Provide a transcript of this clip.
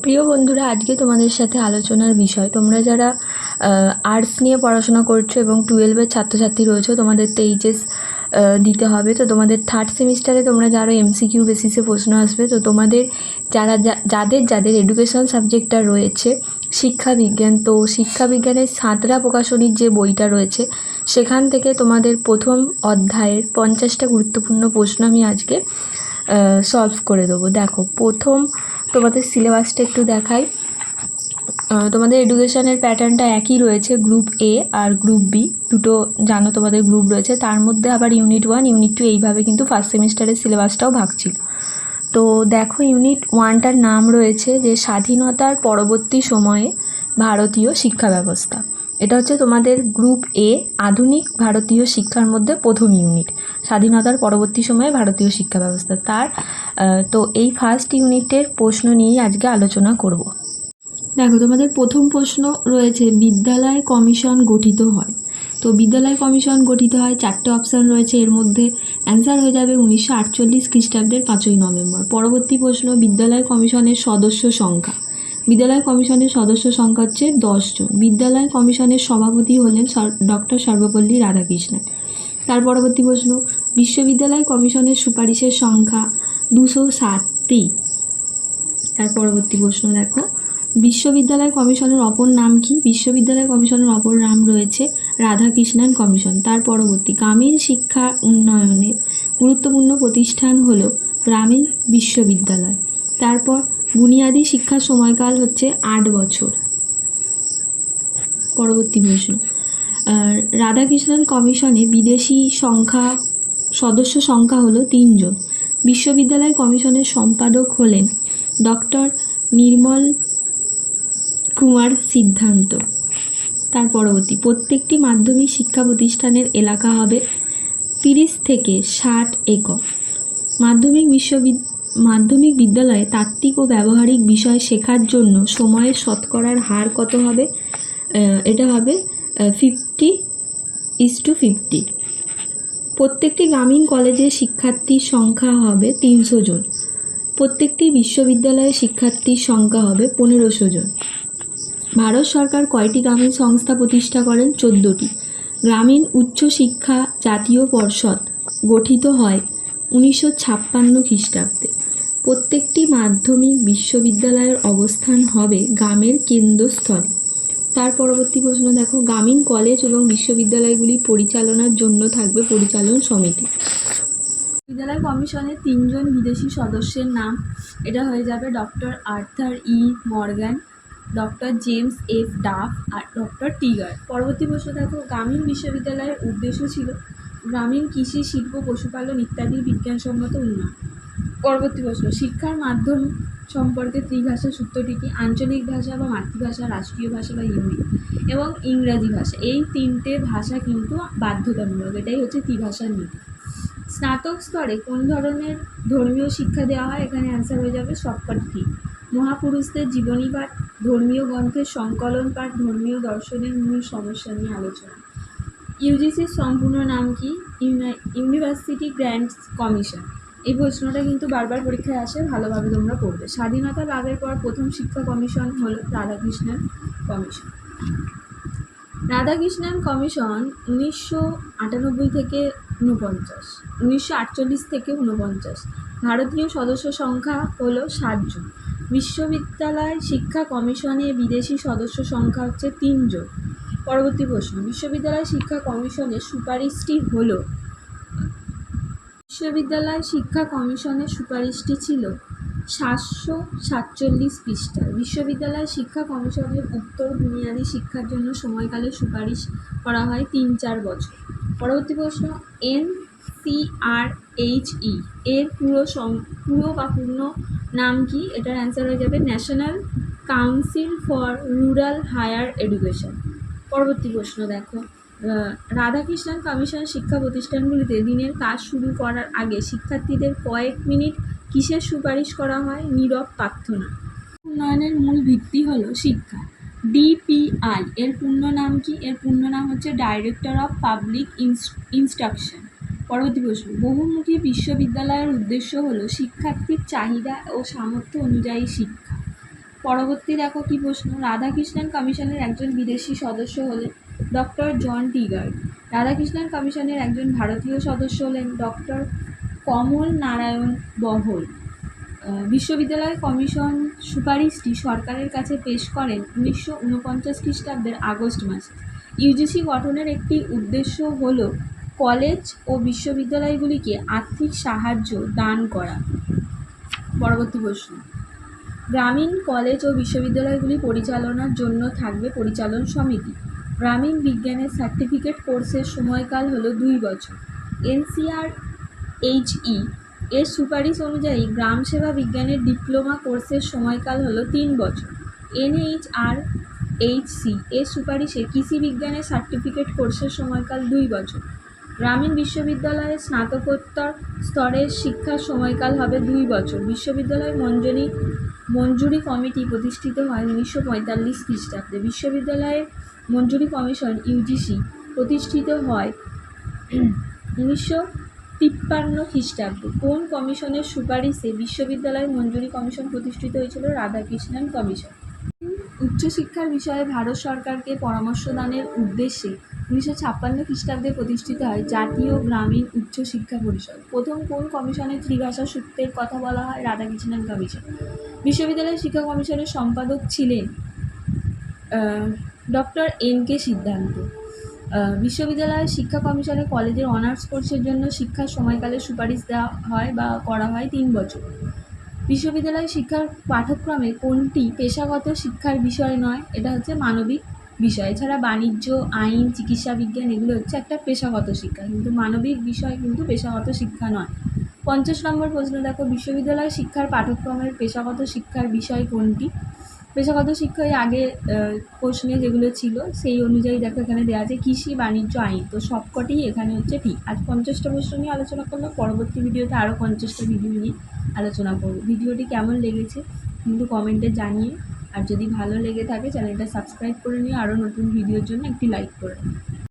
প্রিয় বন্ধুরা, আজকে তোমাদের সাথে আলোচনার বিষয়, তোমরা যারা আর্টস নিয়ে পড়াশোনা করছো এবং 12-এর ছাত্রছাত্রী রয়েছো, তোমাদের তো এইচএস দিতে হবে। তো তোমাদের থার্ড সেমিস্টারে তোমরা যারা এমসিকিউ বেসিসে প্রশ্ন আসবে, তো তোমাদের যাদের এডুকেশন সাবজেক্টটা রয়েছে শিক্ষাবিজ্ঞান, তো শিক্ষাবিজ্ঞানের সাঁতরা প্রকাশনীর যে বইটা রয়েছে সেখান থেকে তোমাদের প্রথম অধ্যায়ের 50টা গুরুত্বপূর্ণ প্রশ্ন আমি আজকে সলভ করে দেবো। দেখো, প্রথম তোমাদের সিলেবাসটা একটু দেখাই। তোমাদের এডুকেশনের প্যাটার্নটা একই রয়েছে, গ্রুপ এ আর গ্রুপ বি দুটো জানো তোমাদের গ্রুপ রয়েছে। তার মধ্যে আবার ইউনিট 1 ইউনিট 2 এইভাবে কিন্তু ফার্স্ট সেমিস্টারের সিলেবাসটাও ভাগ ছিল। তো দেখো, ইউনিট 1টার নাম রয়েছে যে স্বাধীনতার পরবর্তী সময়ে ভারতীয় শিক্ষা ব্যবস্থা। এটা হচ্ছে তোমাদের গ্রুপ এ, আধুনিক ভারতীয় শিক্ষার মধ্যে প্রথম ইউনিট, স্বাধীনতার পরবর্তী সময়ে ভারতীয় শিক্ষা ব্যবস্থা। তো এই ফার্স্ট ইউনিটের প্রশ্ন নিয়েই আজকে আলোচনা করব। দেখো, তোমাদের প্রথম প্রশ্ন রয়েছে বিদ্যালয় কমিশন গঠিত হয়। তো বিদ্যালয় কমিশন গঠিত হয়, 4টে অপশান রয়েছে, এর মধ্যে অ্যান্সার হয়ে যাবে 1948 খ্রিস্টাব্দের 5ই নভেম্বর। পরবর্তী প্রশ্ন, বিদ্যালয় কমিশনের সদস্য সংখ্যা। বিদ্যালয় কমিশনের সদস্য সংখ্যা হচ্ছে 10 জন। বিদ্যালয় কমিশনের সভাপতি হলেন ডক্টর সর্বপল্লী রাধাকৃষ্ণন। তার পরবর্তী প্রশ্ন, বিশ্ববিদ্যালয় কমিশনের সুপারিশের সংখ্যা 207টি। তার পরবর্তী প্রশ্ন দেখো, বিশ্ববিদ্যালয় কমিশনের অপর নাম কি? বিশ্ববিদ্যালয় কমিশনের অপর নাম রয়েছে রাধাকৃষ্ণন কমিশন। তার পরবর্তী, গ্রামীণ শিক্ষা উন্নয়নের গুরুত্বপূর্ণ প্রতিষ্ঠান হলো গ্রামীণ বিশ্ববিদ্যালয়। তারপর বুনিয়াদী শিক্ষার সময়কাল হচ্ছে 8 বছর। পরবর্তী প্রশ্ন, রাধাকৃষ্ণন কমিশনে বিদেশি সদস্য সংখ্যা হলো 3 জন। বিশ্ববিদ্যালয় কমিশনের সম্পাদক হলেন ডক্টর নির্মল কুমার সিদ্ধান্ত। তার পরবর্তী, প্রত্যেকটি মাধ্যমিক শিক্ষা প্রতিষ্ঠানের এলাকা হবে 30 থেকে 60 একর। মাধ্যমিক বিদ্যালয়ে তাত্ত্বিক ও ব্যবহারিক বিষয় শেখার জন্য সময়ের শতকরার হার কত হবে? এটা হবে 50:50। প্রত্যেকটি গ্রামীণ কলেজের শিক্ষার্থীর সংখ্যা হবে 300 জন। প্রত্যেকটি বিশ্ববিদ্যালয়ের শিক্ষার্থীর সংখ্যা হবে 1500 জন। ভারত সরকার কয়টি গ্রামীণ সংস্থা প্রতিষ্ঠা করেন? 14টি। গ্রামীণ উচ্চশিক্ষা জাতীয় পর্ষদ গঠিত হয় 1956 খ্রিস্টাব্দে। প্রত্যেকটি মাধ্যমিক বিশ্ববিদ্যালয়ের অবস্থান হবে গ্রামের কেন্দ্রস্থলে। তার পরবর্তী প্রশ্ন দেখো, গ্রামীণ কলেজ এবং বিশ্ববিদ্যালয়গুলি পরিচালনার জন্য থাকবে পরিচালন সমিতি। বিদ্যালয় কমিশনের 3 জন বিদেশি সদস্যের নাম, এটা হয়ে যাবে doctor Arthur E Morgan, doctor James F Duff আর ডক্টর টিগার। পরবর্তী প্রশ্ন দেখো, গ্রামীণ বিশ্ববিদ্যালয়ের উদ্দেশ্য ছিল গ্রামীণ কৃষি, শিল্প, পশুপালন ইত্যাদি বিজ্ঞানসম্মত উন্নয়ন। পরবর্তী প্রশ্ন, শিক্ষার মাধ্যম সম্পর্কে ত্রিভাষা সূত্রটি কি? আঞ্চলিক ভাষা বা মাতৃভাষা, রাষ্ট্রীয় ভাষা বা হিন্দি এবং ইংরাজি ভাষা, এই 3টে ভাষা কিন্তু বাধ্যতামূলক। এটাই হচ্ছে ত্রিভাষার নীতি। স্নাতক স্তরে কোন ধরনের ধর্মীয় শিক্ষা দেওয়া হয়? এখানে অ্যান্সার হয়ে যাবে সবকটি ঠিক। মহাপুরুষদের জীবনী পাঠ, ধর্মীয় গ্রন্থের সংকলন পাঠ, ধর্মীয় দর্শনের মূল সমস্যা নিয়ে আলোচনা। ইউজিসির সম্পূর্ণ নাম কি? University grants commission. এই প্রশ্নটা কিন্তু বারবার পরীক্ষায় আসে, ভালোভাবে তোমরা পড়বে। স্বাধীনতা লাভের পর প্রথম শিক্ষা কমিশন হল রাধাকৃষ্ণন কমিশন। রাধাকৃষ্ণন কমিশন 1998 থেকে 1948 থেকে 49। ভারতীয় সদস্য সংখ্যা হলো 7 জন। বিশ্ববিদ্যালয় শিক্ষা কমিশনে বিদেশি সদস্য সংখ্যা হচ্ছে 3 জন। পরবর্তী প্রশ্ন, বিশ্ববিদ্যালয় শিক্ষা কমিশনের সুপারিশটি হলো, বিশ্ববিদ্যালয় শিক্ষা কমিশনের সুপারিশটি ছিল 747 পৃষ্ঠা। বিশ্ববিদ্যালয় শিক্ষা কমিশনের উত্তর বুনিয়াদী শিক্ষার জন্য সময়কালের সুপারিশ করা হয় 3-4 বছর। পরবর্তী প্রশ্ন, NCRHE এর পূর্ণ নাম কি? এটার অ্যান্সার হয়ে যাবে National Council for Rural Higher Education. পরবর্তী প্রশ্ন দেখো, রাধাকৃষ্ণন কমিশন শিক্ষা প্রতিষ্ঠানগুলিতে দিনের কাজ শুরু করার আগে শিক্ষার্থীদের কয়েক মিনিট কিসের সুপারিশ করা হয়? নীরব প্রার্থনা। উন্নয়নের মূল ভিত্তি হলো শিক্ষা। DPI এর পূর্ণ নাম কি? এর পূর্ণ নাম হচ্ছে ডাইরেক্টর অফ পাবলিক ইনস্ট্রাকশন। পরবর্তী প্রশ্ন, বহুমুখী বিশ্ববিদ্যালয়ের উদ্দেশ্য হলো শিক্ষার্থীর চাহিদা ও সামর্থ্য অনুযায়ী শিক্ষা। পরবর্তী দেখো কি প্রশ্ন, রাধাকৃষ্ণন কমিশনের একজন বিদেশি সদস্য হলেন ডক্টর জন টিগার। রাধাকৃষ্ণন কমিশনের একজন ভারতীয় সদস্য হলেন ডক্টর কমল নারায়ণ বহল। বিশ্ববিদ্যালয় কমিশন সুপারিশটি সরকারের কাছে পেশ করেন 1949 খ্রিস্টাব্দের আগস্ট মাসে। ইউজিসি গঠনের একটি উদ্দেশ্য হল কলেজ ও বিশ্ববিদ্যালয়গুলিকে আর্থিক সাহায্য দান করা। পরবর্তী প্রশ্ন, গ্রামীণ কলেজ ও বিশ্ববিদ্যালয়গুলি পরিচালনার জন্য থাকবে পরিচালন সমিতি। গ্রামীণ বিজ্ঞানের সার্টিফিকেট কোর্সের সময়কাল হল 2 বছর। NCRHE এর সুপারিশ অনুযায়ী গ্রাম সেবা বিজ্ঞানের ডিপ্লোমা কোর্সের সময়কাল হল 3 বছর। NHRHC এর সুপারিশে কৃষি বিজ্ঞানের সার্টিফিকেট কোর্সের সময়কাল 2 বছর। গ্রামীণ বিশ্ববিদ্যালয়ের স্নাতকোত্তর স্তরের শিক্ষার সময়কাল হবে 2 বছর। বিশ্ববিদ্যালয় মঞ্জুরি কমিটি প্রতিষ্ঠিত হয় 1945 খ্রিস্টাব্দে। বিশ্ববিদ্যালয়ের মঞ্জুরি কমিশন ইউজিসি প্রতিষ্ঠিত হয় 1953 খ্রিস্টাব্দে। কোন কমিশনের সুপারিশে বিশ্ববিদ্যালয় মঞ্জুরি কমিশন প্রতিষ্ঠিত হয়েছিল? রাধাকৃষ্ণন কমিশন। উচ্চশিক্ষার বিষয়ে ভারত সরকারকে পরামর্শ দানের উদ্দেশ্যে 1956 খ্রিস্টাব্দে প্রতিষ্ঠিত হয় জাতীয় গ্রামীণ উচ্চশিক্ষা পরিষদ। প্রথম কোন কমিশনে ত্রিভাষা সূত্রের কথা বলা হয়? রাধাকৃষ্ণন কমিশন। বিশ্ববিদ্যালয় শিক্ষা কমিশনের সম্পাদক ছিলেন ডক্টর NK সিদ্ধান্ত। বিশ্ববিদ্যালয় শিক্ষা কমিশনে কলেজের অনার্স কোর্সের জন্য শিক্ষার সময়কালের সুপারিশ দেওয়া হয় বা করা হয় 3 বছর। বিশ্ববিদ্যালয় শিক্ষার পাঠ্যক্রমে কোনটি পেশাগত শিক্ষার বিষয় নয়? এটা হচ্ছে মানবিক বিষয়। এছাড়া বাণিজ্য, আইন, চিকিৎসা বিজ্ঞান এগুলো হচ্ছে একটা পেশাগত শিক্ষা, কিন্তু মানবিক বিষয় কিন্তু পেশাগত শিক্ষা নয়। 50 নম্বর প্রশ্ন দেখো, বিশ্ববিদ্যালয় শিক্ষার পাঠ্যক্রমের পেশাগত শিক্ষার বিষয় কোনটি? পেশাগত শিক্ষায় আগে প্রশ্নে যেগুলো ছিল সেই অনুযায়ী দেখো এখানে দেওয়া আছে কৃষি, বাণিজ্য, আইন। তো সবকটি এখানে হচ্ছে ঠিক। আজ 50টা প্রশ্ন নিয়ে আলোচনা করলাম, পরবর্তী ভিডিওতে আরও 50টা ভিডিও নিয়ে আলোচনা করব। ভিডিওটি কেমন লেগেছে কিন্তু কমেন্টে জানিয়ে, আর যদি ভালো লেগে থাকে চ্যানেলটা সাবস্ক্রাইব করে নিয়ে আরও নতুন ভিডিওর জন্য একটি লাইক করে।